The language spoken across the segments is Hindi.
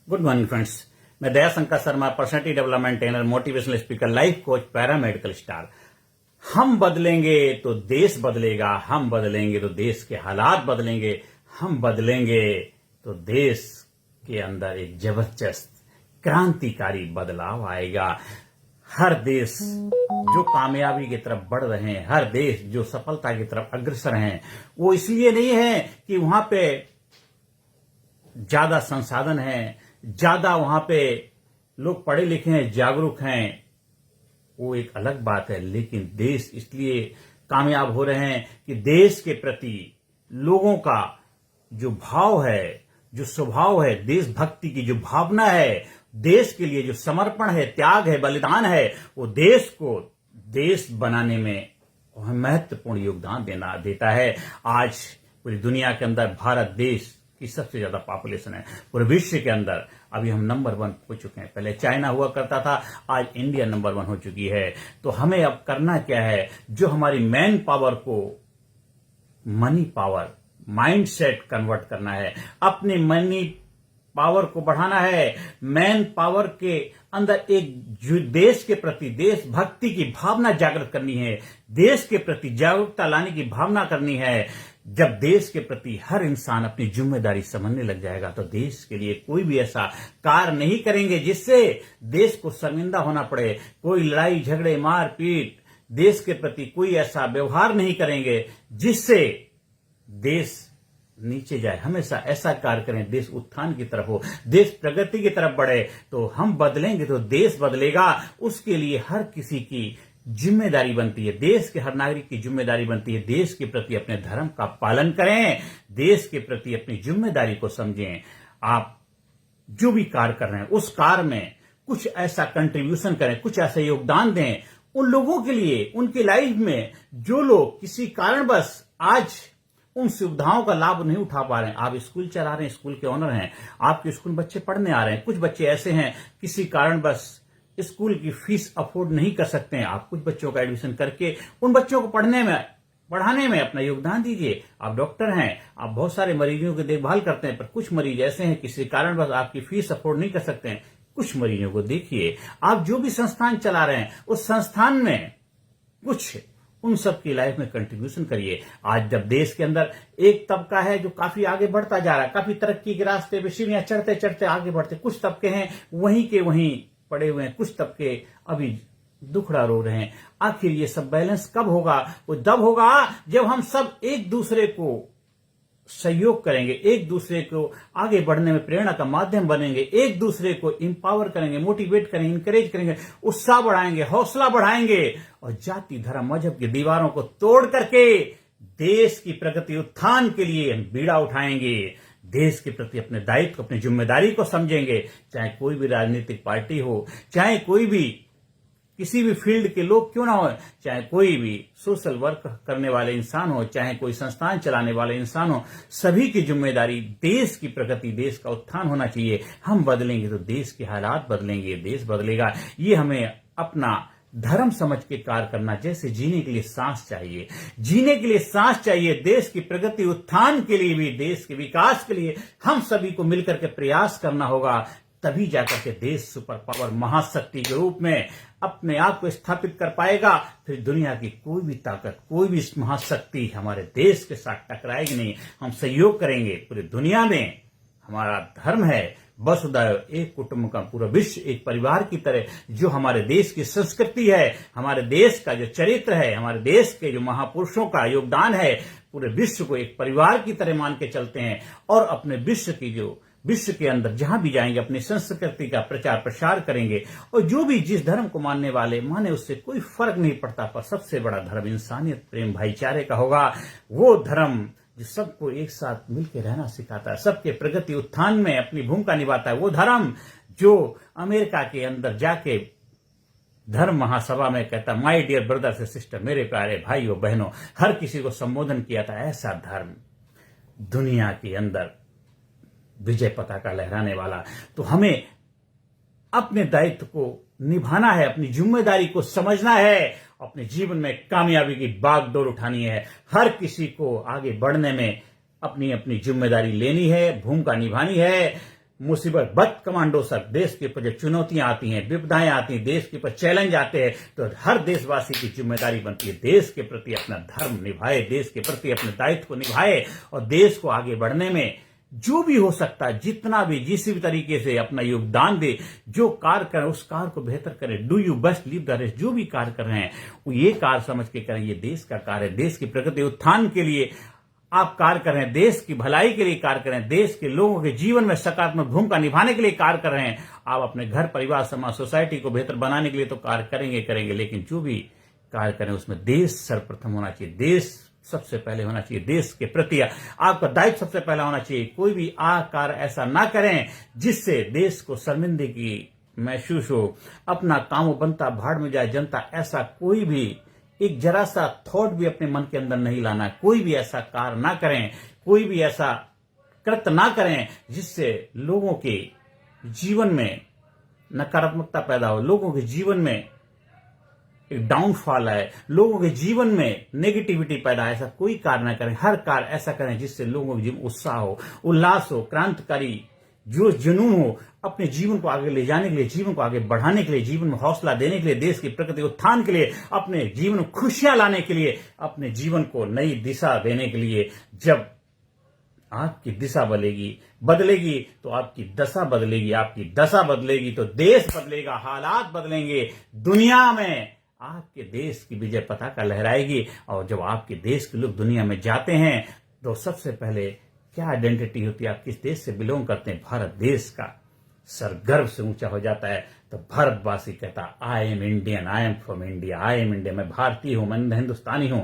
Good morning friends. मैं Dayashankar Sharma, personality development trainer, motivational speaker, life coach, paramedical star. हम बदलेंगे तो देश बदलेगा, हम बदलेंगे तो देश के हालात बदलेंगे, हम बदलेंगे तो देश के अंदर एक जबरदस्त क्रांतिकारी बदलाव आएगा। हर देश जो कामयाबी की तरफ बढ़ रहे हैं, हर देश जो सफलता की तरफ अग्रसर हैं, वो इसलिए नहीं है कि वहां पे ज्यादा संसाधन है, ज्यादा वहां पे लोग पढ़े लिखे हैं, जागरूक हैं, वो एक अलग बात है। लेकिन देश इसलिए कामयाब हो रहे हैं कि देश के प्रति लोगों का जो भाव है, जो स्वभाव है, देशभक्ति की जो भावना है, देश के लिए जो समर्पण है, त्याग है, बलिदान है, वो देश को देश बनाने में महत्वपूर्ण योगदान देता है। आज पूरी दुनिया के अंदर भारत देश की सबसे ज्यादा पॉपुलेशन है पूरे विश्व के अंदर। अभी हम नंबर 1 हो चुके हैं। पहले चाइना हुआ करता था, आज इंडिया नंबर 1 हो चुकी है। तो हमें अब करना क्या है? जो हमारी मैन पावर को money power, mind set convert करना है, अपने मनी पावर को बढ़ाना है। मैन पावर के अंदर एक देश के प्रति देशभक्ति की भावना जागृत करनी है, देश के प्रति जागरूकता लाने की भावना करनी है। जब देश के प्रति हर इंसान अपनी जिम्मेदारी समझने लग जाएगा तो देश के लिए कोई भी ऐसा कार्य नहीं करेंगे जिससे देश को शर्मिंदा होना पड़े। कोई लड़ाई झगड़े मारपीट, देश के प्रति कोई ऐसा व्यवहार नहीं करेंगे जिससे देश नीचे जाए। हमेशा ऐसा कार्य करें, देश उत्थान की तरफ हो, देश प्रगति की तरफ बढ़े। तो हम बदलेंगे तो देश बदलेगा। उसके लिए हर किसी की जिम्मेदारी बनती है, देश के हर नागरिक की जिम्मेदारी बनती है। देश के प्रति अपने धर्म का पालन करें, देश के प्रति अपनी जिम्मेदारी को समझें। आप जो भी कार्य कर रहे हैं उस कार्य में कुछ ऐसा कंट्रीब्यूशन करें, कुछ ऐसा योगदान दें उन लोगों के लिए, उनकी लाइफ में जो लोग किसी कारणवश आज उन सुविधाओं का लाभ नहीं उठा पा रहे हैं। आप स्कूल चला रहे हैं, स्कूल के ऑनर हैं, आपके स्कूल में बच्चे पढ़ने आ रहे हैं। कुछ बच्चे ऐसे हैं किसी कारणवश स्कूल की फीस अफोर्ड नहीं कर सकते हैं। आप कुछ बच्चों का एडमिशन करके उन बच्चों को पढ़ाने में अपना योगदान दीजिए। आप डॉक्टर हैं, आप बहुत सारे मरीजों की देखभाल करते हैं, पर कुछ मरीज ऐसे हैं किसी कारणवश आपकी फीस अफोर्ड नहीं कर सकते हैं। कुछ मरीजों को देखिए। आप जो भी संस्थान चला रहे हैं उस संस्थान में कुछ उन सब की लाइफ में कंट्रीब्यूशन करिए। आज जब देश के अंदर एक तबका है जो काफी आगे बढ़ता जा रहा है, काफी तरक्की के रास्ते पे सीढ़ियां चढ़ते चढ़ते आगे बढ़ते, कुछ तबके हैं वहीं के वहीं पड़े हुए हैं, कुछ तबके अभी दुखड़ा रो रहे हैं। आखिर ये सब बैलेंस कब होगा? वो तब होगा जब हम सब एक दूसरे को सहयोग करेंगे, एक दूसरे को आगे बढ़ने में प्रेरणा का माध्यम बनेंगे, एक दूसरे को इंपावर करेंगे, मोटिवेट करेंगे, इंकरेज करेंगे, उत्साह बढ़ाएंगे, हौसला बढ़ाएंगे और जाति धर्म मजहब की दीवारों को तोड़ करके देश की प्रगति उत्थान के लिए हम बीड़ा उठाएंगे। देश के प्रति अपने दायित्व, अपनी जिम्मेदारी को समझेंगे। चाहे कोई भी राजनीतिक पार्टी हो, चाहे कोई भी किसी भी फील्ड के लोग क्यों ना हो, चाहे कोई भी सोशल वर्क करने वाले इंसान हो, चाहे कोई संस्थान चलाने वाले इंसान हो, सभी की जिम्मेदारी देश की प्रगति, देश का उत्थान होना चाहिए। हम बदलेंगे तो देश के हालात बदलेंगे, देश बदलेगा। ये हमें अपना धर्म समझ के कार्य करना। जैसे जीने के लिए सांस चाहिए, जीने के लिए सांस चाहिए, देश की प्रगति उत्थान के लिए भी, देश के विकास के लिए हम सभी को मिलकर के प्रयास करना होगा। तभी जाकर के देश सुपर पावर महाशक्ति के रूप में अपने आप को स्थापित कर पाएगा। फिर दुनिया की कोई भी ताकत, कोई भी महाशक्ति हमारे देश के साथ टकराएगी नहीं। हम सहयोग करेंगे। पूरी दुनिया में हमारा धर्म है वसुधैव एक कुटुंब का, पूरा विश्व एक परिवार की तरह। जो हमारे देश की संस्कृति है, हमारे देश का जो चरित्र है, हमारे देश के जो महापुरुषों का योगदान है, पूरे विश्व को एक परिवार की तरह मान के चलते हैं और अपने विश्व के अंदर जहां भी जाएंगे अपनी संस्कृति का प्रचार प्रसार करेंगे। और जो भी जिस धर्म को मानने वाले माने, उससे कोई फर्क नहीं पड़ता, पर सबसे बड़ा धर्म इंसानियत, प्रेम, भाईचारे का होगा। वो धर्म जो सबको एक साथ मिलकर रहना सिखाता है, सबके प्रगति उत्थान में अपनी भूमिका निभाता है। वो धर्म जो अमेरिका के अंदर जाके धर्म महासभा में कहता, my dear brothers and sister, मेरे प्यारे भाइयों बहनों, हर किसी को संबोधन किया था। ऐसा धर्म दुनिया के अंदर विजय पताका लहराने वाला। तो हमें अपने दायित्व को निभाना है, अपनी जिम्मेदारी को समझना है, अपने जीवन में कामयाबी की बागडोर उठानी है। हर किसी को आगे बढ़ने में अपनी अपनी जिम्मेदारी लेनी है, भूमिका निभानी है। मुसीबत बद कमांडो सर, देश के ऊपर जो चुनौतियां आती हैं, विपदाएं आती हैं, देश के ऊपर चैलेंज आते हैं, तो हर देशवासी की जिम्मेदारी बनती है देश के प्रति अपना धर्म निभाए, देश के प्रति अपने दायित्व को निभाए और देश को आगे बढ़ने में जो भी हो सकता है, जितना भी जिस भी तरीके से अपना योगदान दे, जो कार्य करें उस कार्य को बेहतर करें। Do you best, leave the rest. जो भी कार्य कर रहे हैं वो ये कार्य समझ के करें, ये देश का कार्य है, देश की प्रगति उत्थान के लिए आप कार्य कर रहे हैं, देश की भलाई के लिए कार्य कर रहे हैं, देश के लोगों के जीवन में सकारात्मक भूमिका निभाने के लिए कार्य कर रहे हैं। आप अपने घर, परिवार, समाज, सोसाइटी को बेहतर बनाने के लिए तो कार्य करेंगे, लेकिन जो भी कार्य करें उसमें देश सर्वप्रथम होना चाहिए, देश सबसे पहले होना चाहिए, देश के प्रति आपका दायित्व सबसे पहला होना चाहिए। कोई भी कार्य ऐसा ना करें जिससे देश को शर्मिंदगी महसूस हो, अपना काम बनता भाड़ में जाए जनता, ऐसा कोई भी एक जरा सा थॉट भी अपने मन के अंदर नहीं लाना। कोई भी ऐसा कार्य ना करें, कोई भी ऐसा कृत्य ना करें जिससे लोगों के जीवन में नकारात्मकता पैदा हो, लोगों के जीवन में एक डाउनफॉल है, लोगों के जीवन में नेगेटिविटी पैदा है। ऐसा कोई कार्य ना करें, हर कार्य ऐसा करें जिससे लोगों के जीवन उत्साह हो, उल्लास हो, क्रांतिकारी जो जुनून हो, अपने जीवन को आगे ले जाने के लिए, जीवन को आगे बढ़ाने के लिए, जीवन में हौसला देने के लिए, देश की प्रगति उत्थान के लिए, अपने जीवन में खुशियां लाने के लिए, अपने जीवन को नई दिशा देने के लिए। जब आपकी दिशा बदलेगी तो आपकी दशा बदलेगी, आपकी दशा बदलेगी तो देश बदलेगा, हालात बदलेंगे, दुनिया में आपके देश की विजय पताका लहराएगी। और जब आपके देश के लोग दुनिया में जाते हैं तो सबसे पहले क्या आइडेंटिटी होती है, आप किस देश से बिलोंग करते हैं, भारत देश का सर गर्व से ऊंचा हो जाता है। तो भारतवासी कहता I am Indian, I am from India, I am India, मैं भारतीय हूं, मैं हिंदुस्तानी हूं।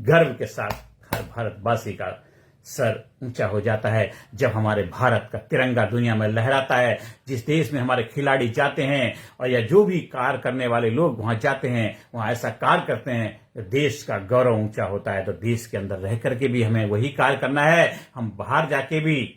गर्व के साथ हर भारतवासी का सर ऊंचा हो जाता है जब हमारे भारत का तिरंगा दुनिया में लहराता है। जिस देश में हमारे खिलाड़ी जाते हैं और या जो भी कार्य करने वाले लोग वहां जाते हैं, वहां ऐसा कार्य करते हैं, देश का गौरव ऊंचा होता है। तो देश के अंदर रह करके भी हमें वही कार्य करना है, हम बाहर जाके भी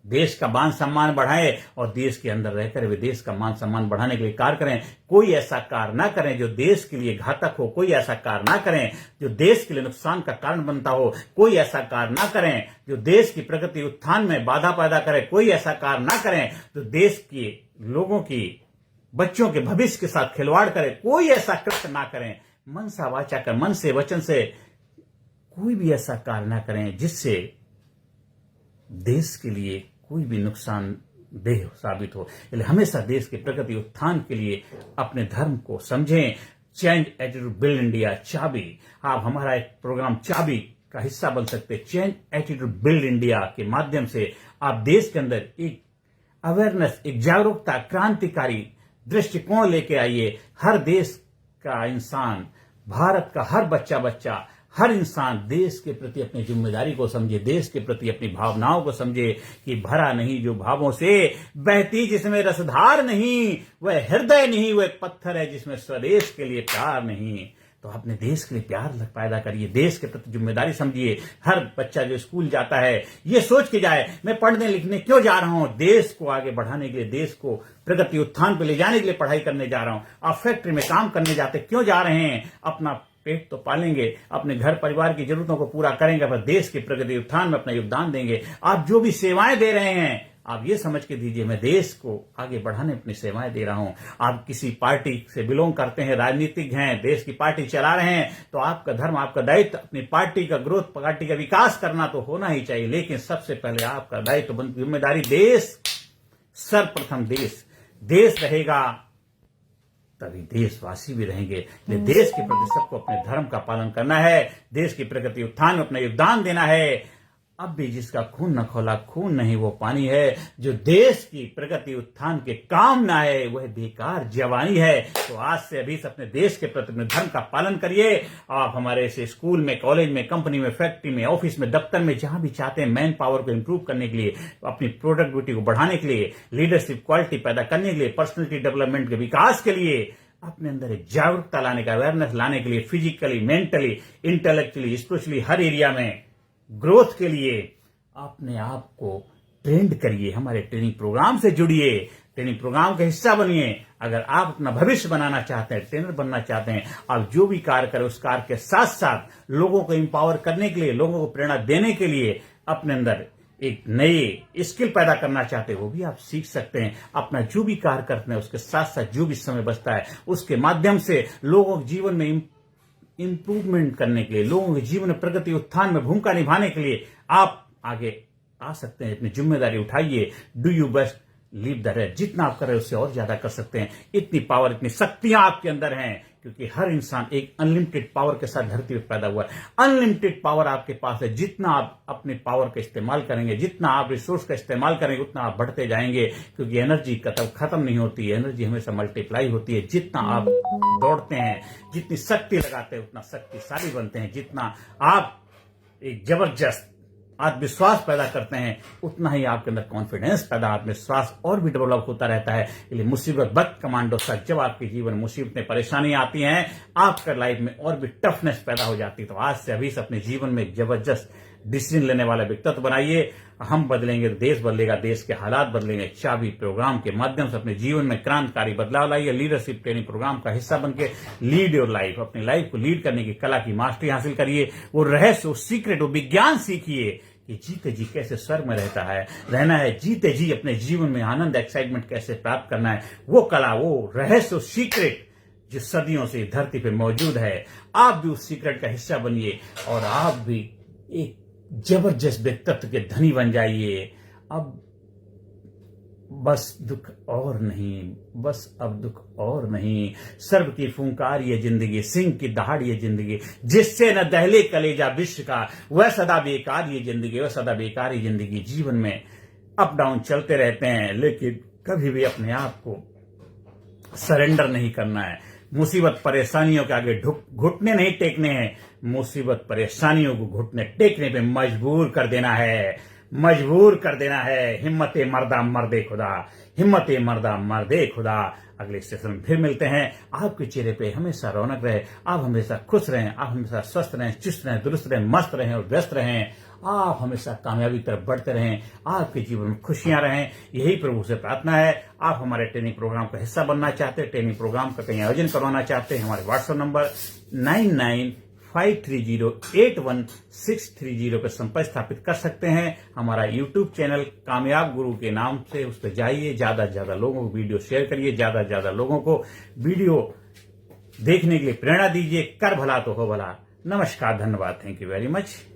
देश का मान सम्मान बढ़ाएं और देश के अंदर रहकर भी देश का मान सम्मान बढ़ाने के लिए कार्य करें। कोई ऐसा कार्य ना करें जो देश के लिए घातक हो, कोई ऐसा कार्य ना करें जो देश के लिए नुकसान का कारण बनता हो, कोई ऐसा कार्य ना करें जो देश की प्रगति उत्थान में बाधा पैदा करे, कोई ऐसा कार्य ना करें जो देश के लोगों की बच्चों के भविष्य के साथ खिलवाड़ करे, कोई ऐसा कृत्य ना करें। मन सा वाचा कर, मन से वचन से कोई भी ऐसा कार्य ना करें जिससे देश के लिए कोई भी नुकसानदेह साबित हो। इसलिए हमेशा देश के प्रगति उत्थान के लिए अपने धर्म को समझें। चेंज एटीट्यूड बिल्ड इंडिया चाबी, आप हमारा एक प्रोग्राम चाबी का हिस्सा बन सकते हैं। चेंज एटीट्यूड बिल्ड इंडिया के माध्यम से आप देश के अंदर एक अवेयरनेस, एक जागरूकता, क्रांतिकारी दृष्टिकोण लेके आइए। हर देश का इंसान, भारत का हर बच्चा, हर इंसान देश के प्रति अपनी जिम्मेदारी को समझे, देश के प्रति अपनी भावनाओं को समझे कि भरा नहीं जो भावों से बहती जिसमें रसधार नहीं, वह हृदय नहीं, वह पत्थर है जिसमें स्वदेश के लिए प्यार नहीं। तो अपने देश के लिए प्यार पैदा करिए, देश के प्रति जिम्मेदारी समझिए। हर बच्चा जो स्कूल जाता है ये सोच के जाए मैं पढ़ने लिखने क्यों जा रहा हूं, देश को आगे बढ़ाने के लिए, देश को प्रगति उत्थान पे ले जाने के लिए पढ़ाई करने जा रहा हूं। आप फैक्ट्री में काम करने जाते क्यों जा रहे हैं, अपना पेट तो पालेंगे, अपने घर परिवार की जरूरतों को पूरा करेंगे, पर देश की प्रगति उत्थान में अपना योगदान देंगे। आप जो भी सेवाएं दे रहे हैं आप ये समझ के दीजिए मैं देश को आगे बढ़ाने अपनी सेवाएं दे रहा हूं। आप किसी पार्टी से बिलोंग करते हैं, राजनीतिक हैं, देश की पार्टी चला रहे हैं, तो आपका धर्म, आपका दायित्व अपनी पार्टी का ग्रोथ, पार्टी का विकास करना तो होना ही चाहिए। लेकिन सबसे पहले आपका दायित्व, जिम्मेदारी देश, सर्वप्रथम देश रहेगा तभी देशवासी भी रहेंगे। देश के प्रति सबको अपने धर्म का पालन करना है, देश की प्रगति उत्थान में अपना योगदान देना है। अब भी जिसका खून न खौला खून नहीं वो पानी है, जो देश की प्रगति उत्थान के काम ना है वह बेकार जवानी है। तो आज से अभी से अपने देश के प्रति अपने धर्म का पालन करिए। आप हमारे से स्कूल में, कॉलेज में, कंपनी में, फैक्ट्री में, ऑफिस में, दफ्तर में, जहां भी चाहते हैं मैन पावर को इंप्रूव करने के लिए, अपनी प्रोडक्टिविटी को बढ़ाने के लिए, लीडरशिप क्वालिटी पैदा करने के लिए, पर्सनैलिटी डेवलपमेंट के विकास के लिए, अपने अंदर एक जागरूकता लाने का, अवेयरनेस लाने के लिए, फिजिकली, मेंटली, इंटेलेक्चुअली, स्पिरिचुअली हर एरिया में ग्रोथ के लिए अपने आप को ट्रेंड करिए। हमारे ट्रेनिंग प्रोग्राम से जुड़िए, ट्रेनिंग प्रोग्राम का हिस्सा बनिए। अगर आप अपना भविष्य बनाना चाहते हैं, ट्रेनर बनना चाहते हैं, आप जो भी कार्य करें उस कार्य के साथ साथ लोगों को एम्पावर करने के लिए, लोगों को प्रेरणा देने के लिए अपने अंदर एक नए स्किल पैदा करना चाहते हैं वो भी आप सीख सकते हैं। अपना जो भी कार्य करते हैं उसके साथ साथ जो भी समय बचता है उसके माध्यम से लोगों के जीवन में इंप्रूवमेंट करने के लिए, लोगों के जीवन में प्रगति उत्थान में भूमिका निभाने के लिए आप आगे आ सकते हैं। अपनी जिम्मेदारी उठाइए, do you best, leave the rest. जितना आप कर रहे हैं उससे और ज्यादा कर सकते हैं। इतनी पावर, इतनी शक्तियां आपके अंदर हैं, क्योंकि हर इंसान एक अनलिमिटेड पावर के साथ धरती पर पैदा हुआ है। अनलिमिटेड पावर आपके पास है। जितना आप अपने पावर का इस्तेमाल करेंगे, जितना आप रिसोर्स का इस्तेमाल करेंगे, उतना आप बढ़ते जाएंगे, क्योंकि एनर्जी खत्म नहीं होती है। एनर्जी हमेशा मल्टीप्लाई होती है। जितना आप दौड़ते हैं, जितनी शक्ति लगाते हैं, उतना शक्तिशाली बनते हैं। जितना आप एक जबरदस्त आत्मविश्वास पैदा करते हैं, उतना ही आपके अंदर कॉन्फिडेंस पैदा, आत्मविश्वास और भी डेवलप होता रहता है। इसलिए मुसीबत वक्त कमांडो सर, जब आपके जीवन में मुसीबतें परेशानियां आती हैं, आपके लाइफ में और भी टफनेस पैदा हो जाती है। तो आज से अभी से अपने जीवन में एक जबरदस्त डिसीजन लेने वाला व्यक्तित्व बनाइए। हम बदलेंगे, देश बदलेगा, देश के हालात बदलेंगे। चाबी प्रोग्राम के माध्यम से अपने जीवन में क्रांतिकारी बदलाव लाइए। लीडरशिप ट्रेनिंग प्रोग्राम का हिस्सा बनकर लीड योर लाइफ, अपनी लाइफ को लीड करने की कला की मास्टरी हासिल करिए। वो रहस्य, वो सीक्रेट, वो विज्ञान सीखिए कि जीते जी कैसे स्वर्ग में रहना है। जीते जी अपने जीवन में आनंद, एक्साइटमेंट कैसे प्राप्त करना है। वो कला, वो रहस्य, वो सीक्रेट जो सदियों से धरती पे मौजूद है, आप भी उस सीक्रेट का हिस्सा बनिए और आप भी एक जबरदस्त व्यक्तित्व के धनी बन जाइए। अब बस दुख और नहीं, बस अब दुख और नहीं। सर्व की फूंकार ये जिंदगी, सिंह की दहाड़ ये जिंदगी, जिससे न दहले कलेजा विश्व का, वह सदा बेकार ये जिंदगी, वह सदा बेकार ये जिंदगी। जीवन में अप डाउन चलते रहते हैं, लेकिन कभी भी अपने आप को सरेंडर नहीं करना है। मुसीबत परेशानियों के आगे घुटने नहीं टेकने हैं। मुसीबत परेशानियों को घुटने टेकने पे मजबूर कर देना है, मजबूर कर देना है। हिम्मते मर्दा मर्दे खुदा, हिम्मते मर्दा मर्दे खुदा। अगले सेशन में फिर मिलते हैं। आपके चेहरे पे हमेशा रौनक रहे, आप हमेशा खुश रहें, आप हमेशा स्वस्थ रहें, चुस्त रहें, दुरुस्त रहें, मस्त रहें और व्यस्त रहें। आप हमेशा कामयाबी की तरफ बढ़ते रहें, आपके जीवन में खुशियां रहें। यही प्रभु से प्रार्थना है। आप हमारे ट्रेनिंग प्रोग्राम का हिस्सा बनना चाहते हैं, ट्रेनिंग प्रोग्राम का कहीं आयोजन करवाना चाहते हैं, हमारे व्हाट्सएप नंबर 9953081630 पर संपर्क स्थापित कर सकते हैं। हमारा यूट्यूब चैनल कामयाब गुरु के नाम से, उस पर जाइए, ज्यादा से ज्यादा लोगों को वीडियो शेयर करिए, ज्यादा से ज्यादा लोगों को वीडियो देखने के लिए प्रेरणा दीजिए। कर भला तो हो भला। नमस्कार, धन्यवाद, थैंक यू वेरी मच।